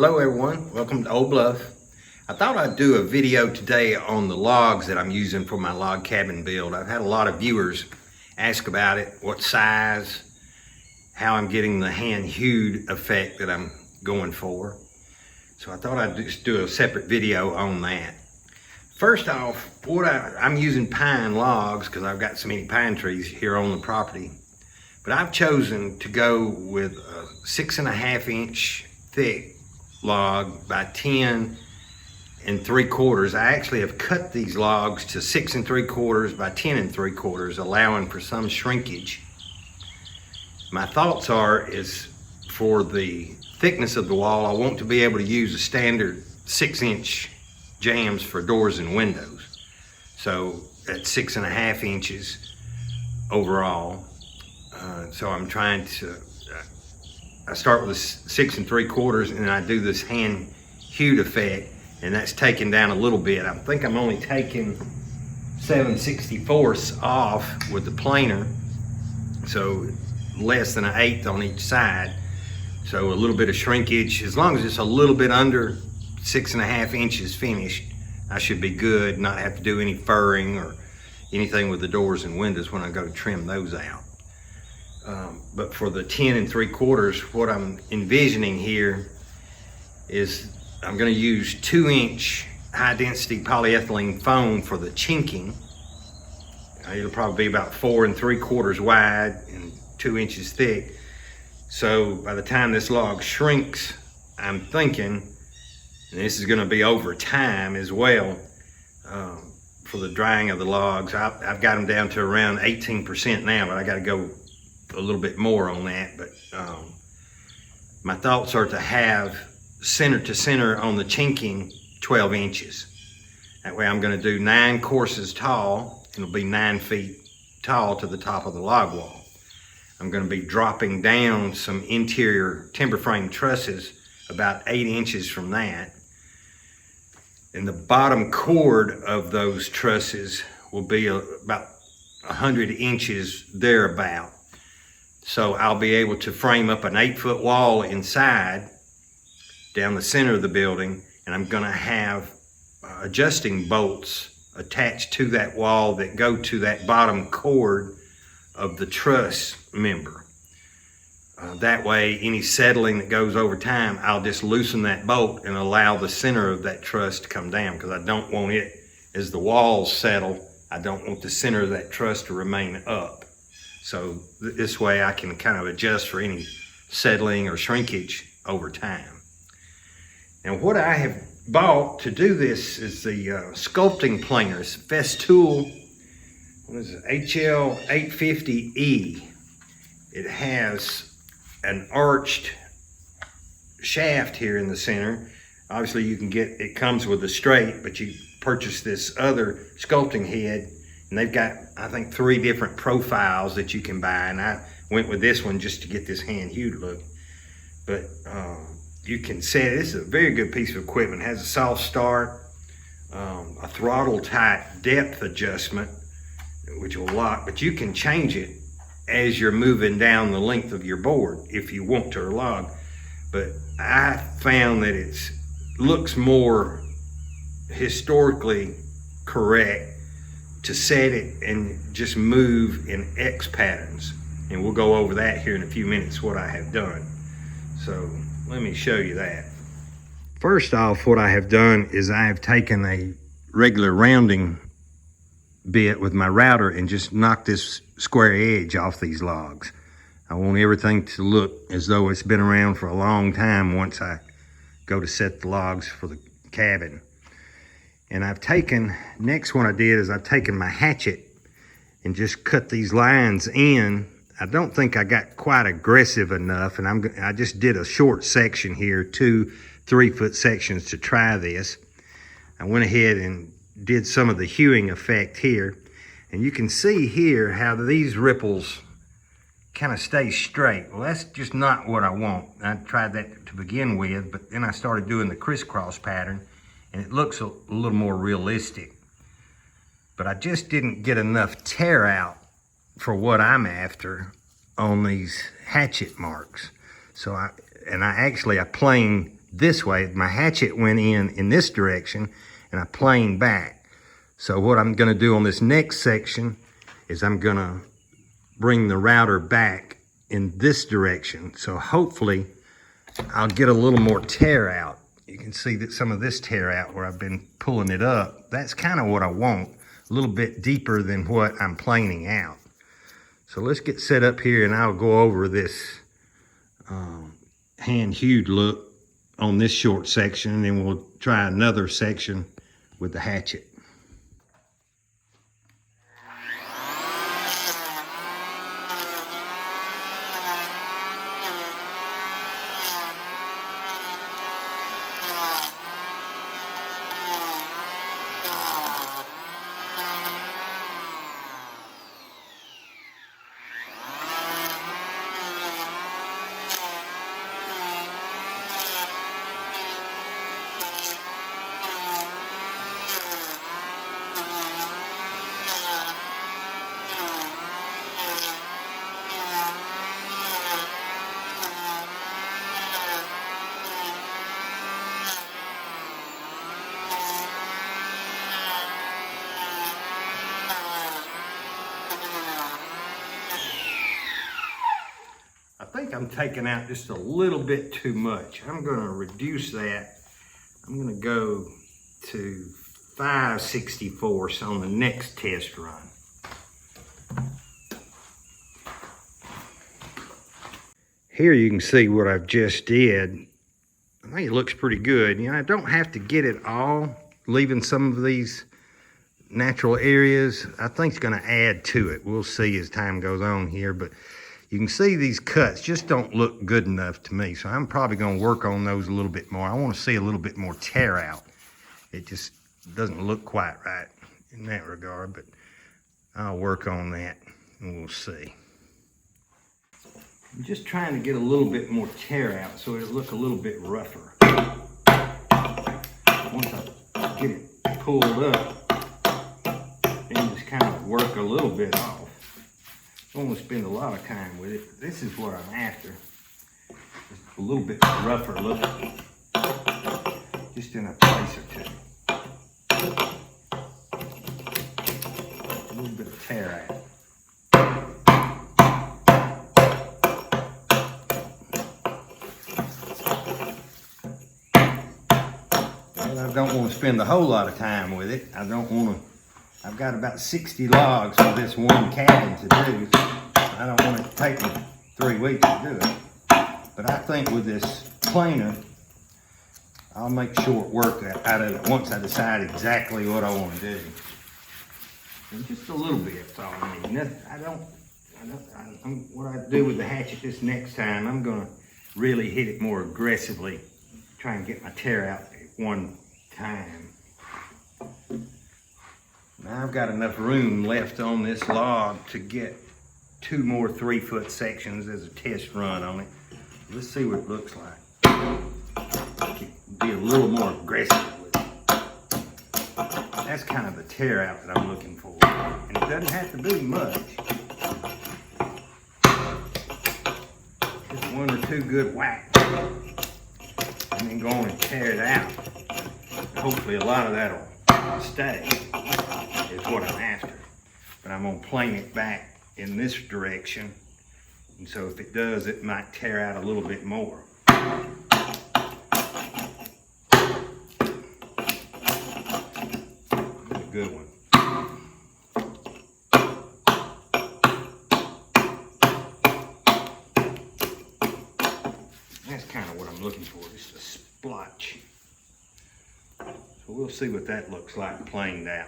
Hello everyone, welcome to Old Bluff. I thought I'd do a video today on the logs that I'm using for my log cabin build. I've had a lot of viewers ask about it, what size, how I'm getting the hand-hewed effect that I'm going for. So I thought I'd just do a separate video on that. First off, I'm using pine logs because I've got so many pine trees here on the property. But I've chosen to go with a 6.5 inch thick log by 10 3/4. I actually have cut these logs to 6 3/4 by 10 3/4, allowing for some shrinkage. My thoughts is for the thickness of the wall, I want to be able to use a standard 6-inch jambs for doors and windows. So that's 6.5 inches overall. So I'm trying to, I start with a 6 3/4 and then I do this hand hewed effect, and that's taken down a little bit. I think I'm only taking 7/64 off with the planer, so less than 1/8 on each side. So a little bit of shrinkage, as long as it's a little bit under 6.5 inches finished, I should be good, not have to do any furring or anything with the doors and windows when I go to trim those out. But for the 10 3/4, what I'm envisioning here is I'm going to use 2-inch high density polyethylene foam for the chinking. It'll probably be about 4 3/4 wide and 2 inches thick. So by the time this log shrinks, I'm thinking, and this is going to be over time as well, for the drying of the logs. I've got them down to around 18% now, but I got to go a little bit more on that. But my thoughts are to have center to center on the chinking 12 inches. That way I'm going to do 9 courses tall. It'll be 9 feet tall to the top of the log wall. I'm going to be dropping down some interior timber frame trusses about 8 inches from that. And the bottom chord of those trusses will be about 100 inches thereabout. So I'll be able to frame up an 8-foot wall inside down the center of the building, and I'm going to have adjusting bolts attached to that wall that go to that bottom chord of the truss member. That way, any settling that goes over time, I'll just loosen that bolt and allow the center of that truss to come down, because I don't want it, as the walls settle, I don't want the center of that truss to remain up. So this way I can kind of adjust for any settling or shrinkage over time. And what I have bought to do this is the sculpting planer. It's Festool, what is it, HL850 E. It has an arched shaft here in the center. Obviously you can get, it comes with a straight, but you purchase this other sculpting head, and they've got, I think, 3 different profiles that you can buy, and I went with this one just to get this hand-hewed look. But you can set, this is a very good piece of equipment. It has a soft start, a throttle type depth adjustment, which will lock, but you can change it as you're moving down the length of your board if you want to, or log. But I found that it looks more historically correct to set it and just move in X patterns. And we'll go over that here in a few minutes, what I have done. So let me show you that. First off, what I have done is I have taken a regular rounding bit with my router and just knocked this square edge off these logs. I want everything to look as though it's been around for a long time once I go to set the logs for the cabin. And I've taken, next one I did is I've taken my hatchet and just cut these lines in. I don't think I got quite aggressive enough, and I just did a short section here, 2 3-foot sections to try this. I went ahead and did some of the hewing effect here, and you can see here how these ripples kind of stay straight. Well, that's just not what I want. I tried that to begin with, but then I started doing the crisscross pattern, and it looks a little more realistic. But I just didn't get enough tear out for what I'm after on these hatchet marks. So I planed this way. My hatchet went in this direction, and I planed back. So what I'm gonna do on this next section is I'm gonna bring the router back in this direction. So hopefully I'll get a little more tear out. You can see that some of this tear out where I've been pulling it up. That's kind of what I want, a little bit deeper than what I'm planing out. So let's get set up here and I'll go over this hand-hewed look on this short section, and then we'll try another section with the hatchet. I think I'm taking out just a little bit too much. I'm going to reduce that. I'm going to go to 5/64 on the next test run. Here you can see what I've just did. I think it looks pretty good. You know, I don't have to get it all, leaving some of these natural areas. I think it's going to add to it. We'll see as time goes on here, but you can see these cuts just don't look good enough to me. So I'm probably going to work on those a little bit more. I want to see a little bit more tear out. It just doesn't look quite right in that regard, but I'll work on that and we'll see. I'm just trying to get a little bit more tear out so it'll look a little bit rougher. Once I get it pulled up, then just kind of work a little bit off. I don't want to spend a lot of time with it, but this is what I'm after. Just a little bit rougher looking, just in a place or two. A little bit of tear out. Well, I don't want to spend a whole lot of time with it. I don't want to. I've got about 60 logs for this one cabin to do. I don't want it to take me 3 weeks to do it. But I think with this planer, I'll make short work out of it once I decide exactly what I want to do. And just a little bit, that's all I need. What I do with the hatchet this next time, I'm going to really hit it more aggressively, try and get my tear out at one time. Now I've got enough room left on this log to get 2 more 3-foot sections as a test run on it. Let's see what it looks like. Be a little more aggressive with it. That's kind of the tear out that I'm looking for. And it doesn't have to be much. Just 1 or 2 good whacks. And then go on and tear it out. Hopefully a lot of that'll stay. Is what I'm after. But I'm going to plane it back in this direction, and so if it does, it might tear out a little bit more. That's a good one. That's kind of what I'm looking for, just a splotch. So we'll see what that looks like planed out.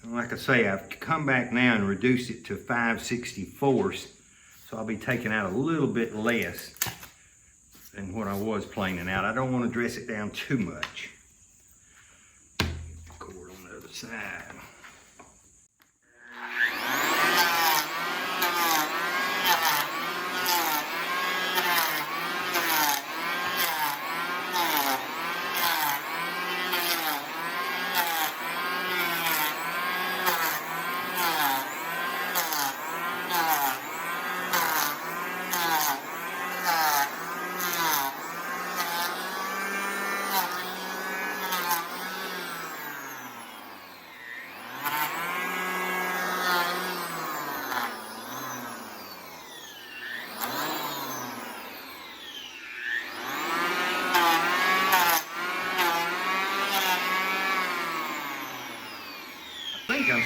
Like I say, I've come back now and reduced it to 5/64, so I'll be taking out a little bit less than what I was planing out. I don't want to dress it down too much. Get the cord on the other side.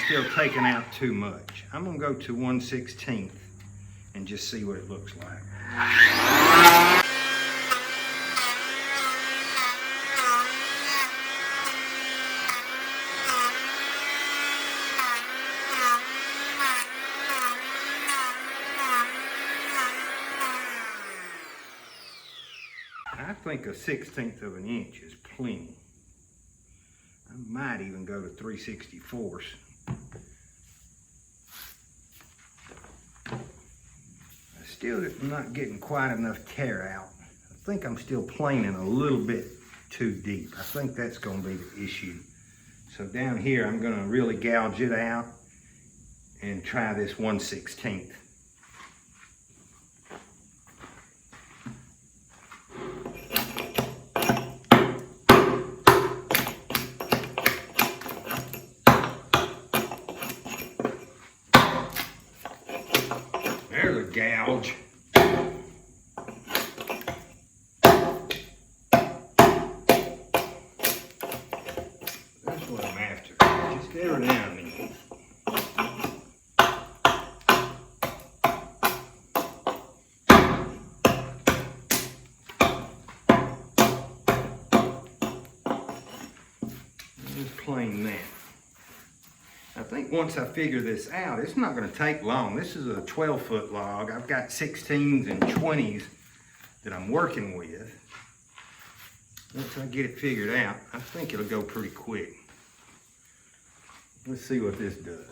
still taking out too much. I'm gonna go to 1/16 and just see what it looks like. I think a 1/16 of an inch is plenty. I might even go to 3/64. I still am not getting quite enough tear out. I think I'm still planing a little bit too deep. I think that's going to be the issue. So down here, I'm going to really gouge it out and try this 1/16. There's a gouge. That's what I'm after. Just every now and then. Just plane that. I think once I figure this out, it's not going to take long. This is a 12-foot log. I've got 16s and 20s that I'm working with. Once I get it figured out, I think it'll go pretty quick. Let's see what this does.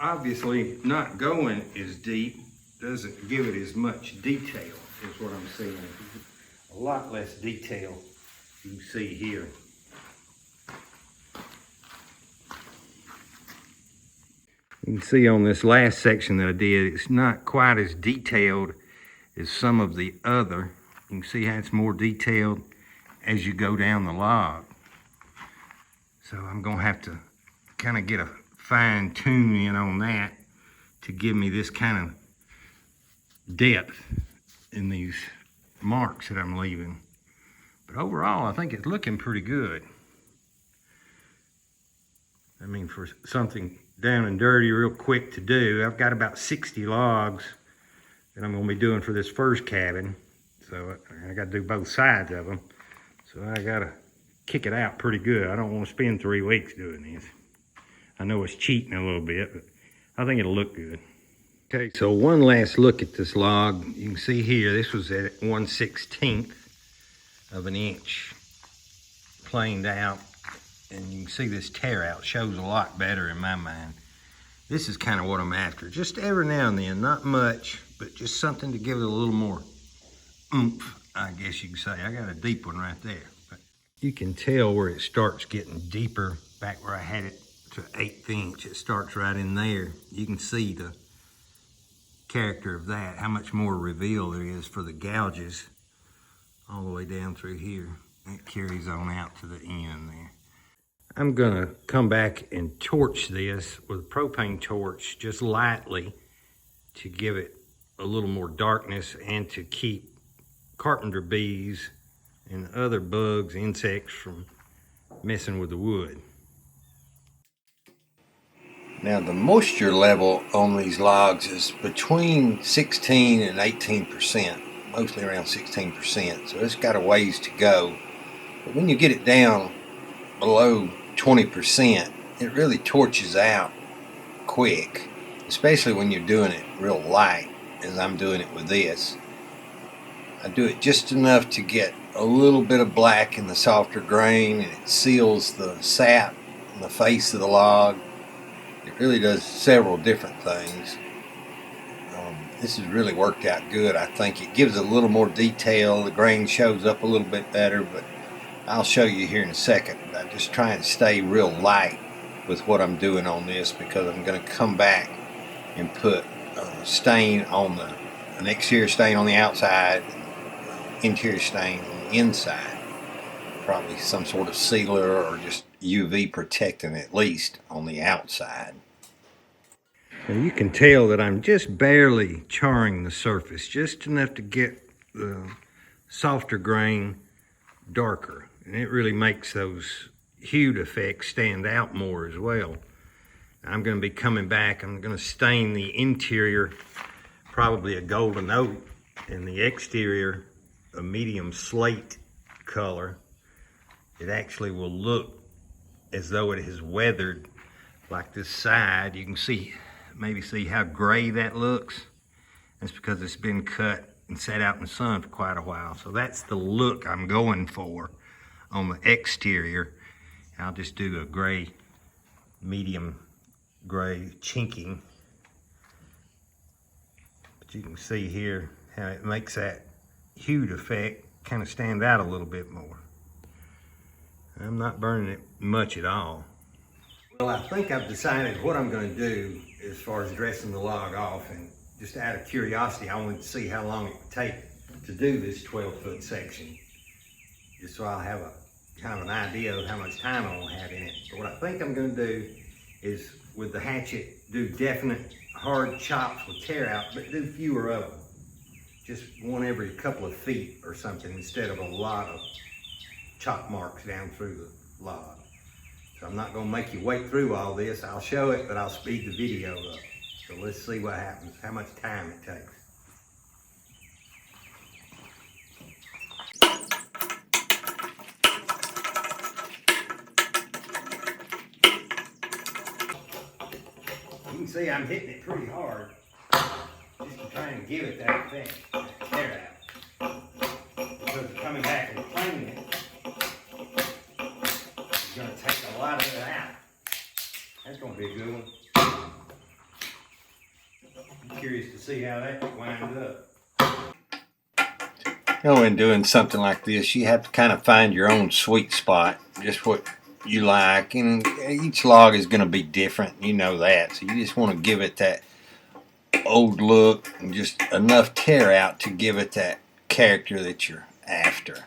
Obviously, not going as deep doesn't give it as much detail, is what I'm seeing. A lot less detail you can see here. You can see on this last section that I did, it's not quite as detailed as some of the other. You can see how it's more detailed as you go down the log. So I'm gonna have to kind of get a fine tune in on that to give me this kind of depth in these marks that I'm leaving. But overall, I think it's looking pretty good. I mean, for something down and dirty, real quick to do, I've got about 60 logs that I'm gonna be doing for this first cabin. So I gotta do both sides of them. So I gotta kick it out pretty good. I don't wanna spend 3 weeks doing this. I know it's cheating a little bit, but I think it'll look good. Okay, so one last look at this log. You can see here, this was at 1/16 of an inch planed out, and you can see this tear out shows a lot better in my mind. This is kind of what I'm after. Just every now and then, not much, but just something to give it a little more oomph, I guess you can say. I got a deep one right there. But you can tell where it starts getting deeper, back where I had it to 1/8 inch. It starts right in there. You can see the character of that, how much more reveal there is for the gouges all the way down through here. It carries on out to the end there. I'm gonna come back and torch this with a propane torch just lightly to give it a little more darkness and to keep carpenter bees and other bugs, insects from messing with the wood. Now the moisture level on these logs is between 16 and 18%, mostly around 16%. So it's got a ways to go But when you get it down below 20%, it really torches out quick, especially when you're doing it real light, as I'm doing it with this. I do it just enough to get a little bit of black in the softer grain, and it seals the sap in the face of the log. It really does several different things. This has really worked out good. I think it gives a little more detail. The grain shows up a little bit better, but I'll show you here in a second. I'm just trying to stay real light with what I'm doing on this, because I'm going to come back and put stain on an exterior stain on the outside, interior stain on the inside. Probably some sort of sealer or just UV protectant at least on the outside. So you can tell that I'm just barely charring the surface, just enough to get the softer grain darker. And it really makes those hued effects stand out more as well. I'm going to be coming back. I'm going to stain the interior probably a golden oak and the exterior a medium slate color. It actually will look as though it has weathered, like this side. You can see, maybe see how gray that looks. That's because it's been cut and sat out in the sun for quite a while. So that's the look I'm going for on the exterior. I'll just do a gray, medium gray chinking. But you can see here how it makes that hued effect kind of stand out a little bit more. I'm not burning it much at all. Well, I think I've decided what I'm going to do as far as dressing the log off, and just out of curiosity, I wanted to see how long it would take to do this 12-foot section, just so I'll have a kind of an idea of how much time I will have in it. But what I think I'm going to do is, with the hatchet, do definite hard chops with tear out, but do fewer of them. Just one every couple of feet or something, instead of a lot of chop marks down through the log. So I'm not going to make you wait through all this. I'll show it, but I'll speed the video up. So let's see what happens, how much time it takes. You can see I'm hitting it pretty hard, just to try and give it that effect, that tear out. Because coming back and planing it, it's going to take a lot of it out. That's going to be a good one. I'm curious to see how that winds up. You know, when doing something like this, you have to kind of find your own sweet spot, just what you like, and each log is going to be different, you know that. So you just want to give it that old look and just enough tear out to give it that character that you're after.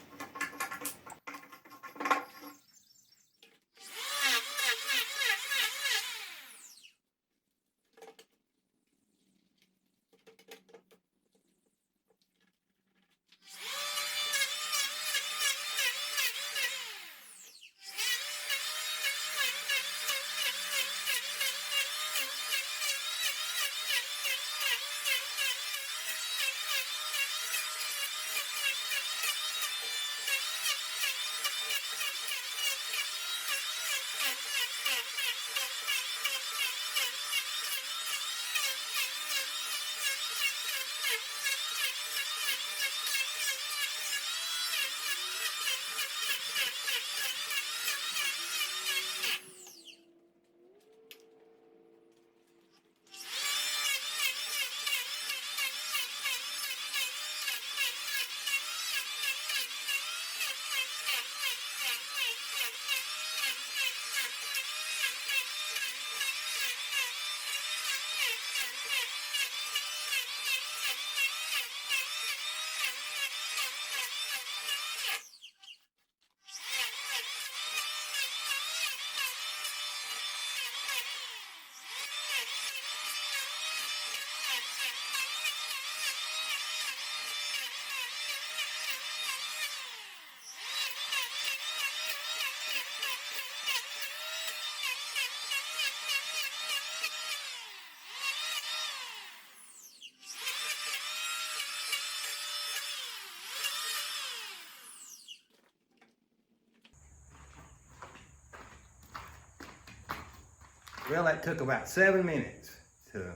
Well, that took about 7 minutes to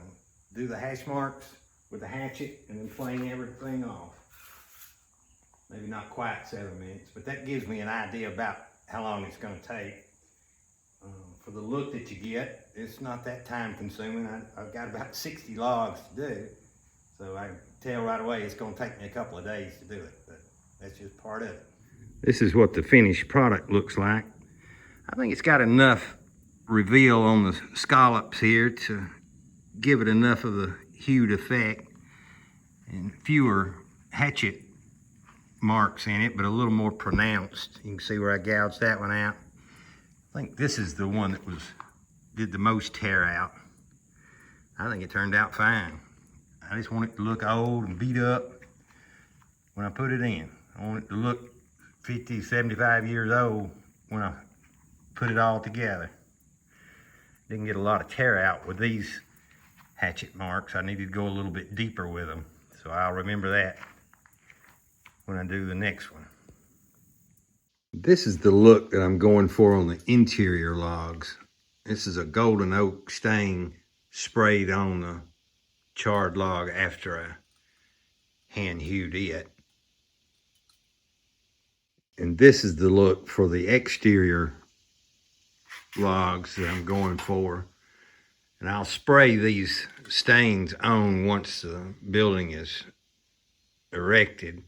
do the hash marks with the hatchet and then plane everything off. Maybe not quite 7 minutes, but that gives me an idea about how long it's going to take. For the look that you get, it's not that time consuming. I've got about 60 logs to do, so I can tell right away it's going to take me a couple of days to do it, but that's just part of it. This is what the finished product looks like. I think it's got enough reveal on the scallops here to give it enough of a hued effect and fewer hatchet marks in it, but a little more pronounced. You can see where I gouged that one out. I think this is the one that did the most tear out. I think it turned out fine. I just want it to look old and beat up when I put it in. I want it to look 50, 75 years old when I put it all together. Didn't get a lot of tear out with these hatchet marks. I needed to go a little bit deeper with them, so I'll remember that when I do the next one. This is the look that I'm going for on the interior logs. This is a golden oak stain sprayed on the charred log after I hand hewed it. And this is the look for the exterior logs that I'm going for. And I'll spray these stains on once the building is erected.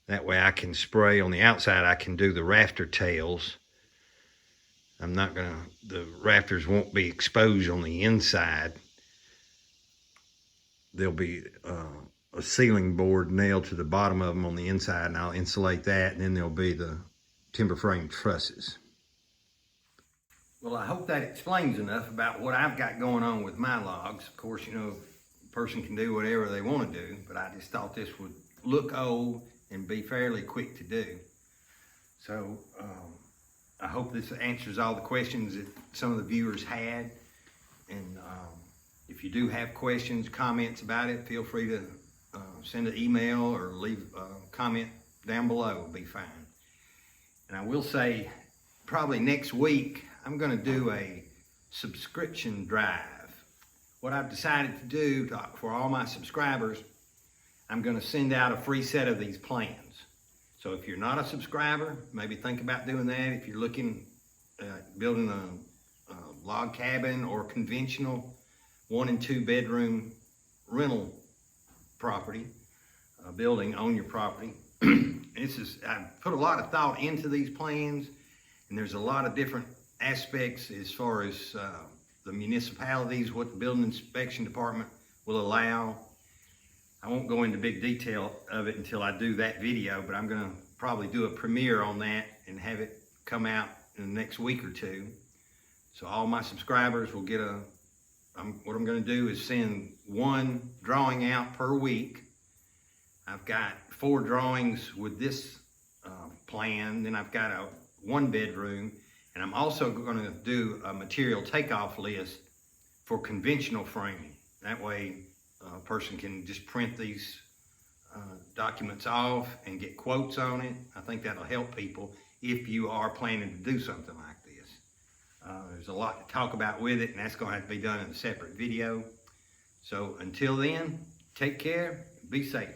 That way I can spray on the outside. I can do the rafter tails. The rafters won't be exposed on the inside. There'll be a ceiling board nailed to the bottom of them on the inside, and I'll insulate that, and then there'll be the timber frame trusses. Well, I hope that explains enough about what I've got going on with my logs. Of course, you know, a person can do whatever they want to do, but I just thought this would look old and be fairly quick to do. So I hope this answers all the questions that some of the viewers had. And if you do have questions, comments about it, feel free to send an email or leave a comment down below. It'll be fine. And I will say, probably next week, I'm going to do a subscription drive. What I've decided to do for all my subscribers, I'm going to send out a free set of these plans. So if you're not a subscriber, maybe think about doing that. If you're looking at building a log cabin or conventional 1 and 2 bedroom rental property, building on your property. I've put a lot of thought into these plans, and there's a lot of different aspects as far as the municipalities, what the building inspection department will allow. I won't go into big detail of it until I do that video, but I'm gonna probably do a premiere on that and have it come out in the next week or two. So all my subscribers will get what I'm gonna do is send 1 drawing out per week. I've got 4 drawings with this plan. Then I've got a 1 bedroom, and I'm also gonna do a material takeoff list for conventional framing. That way, a person can just print these documents off and get quotes on it. I think that'll help people if you are planning to do something like this. There's a lot to talk about with it, and that's going to have to be done in a separate video. So until then, take care, be safe.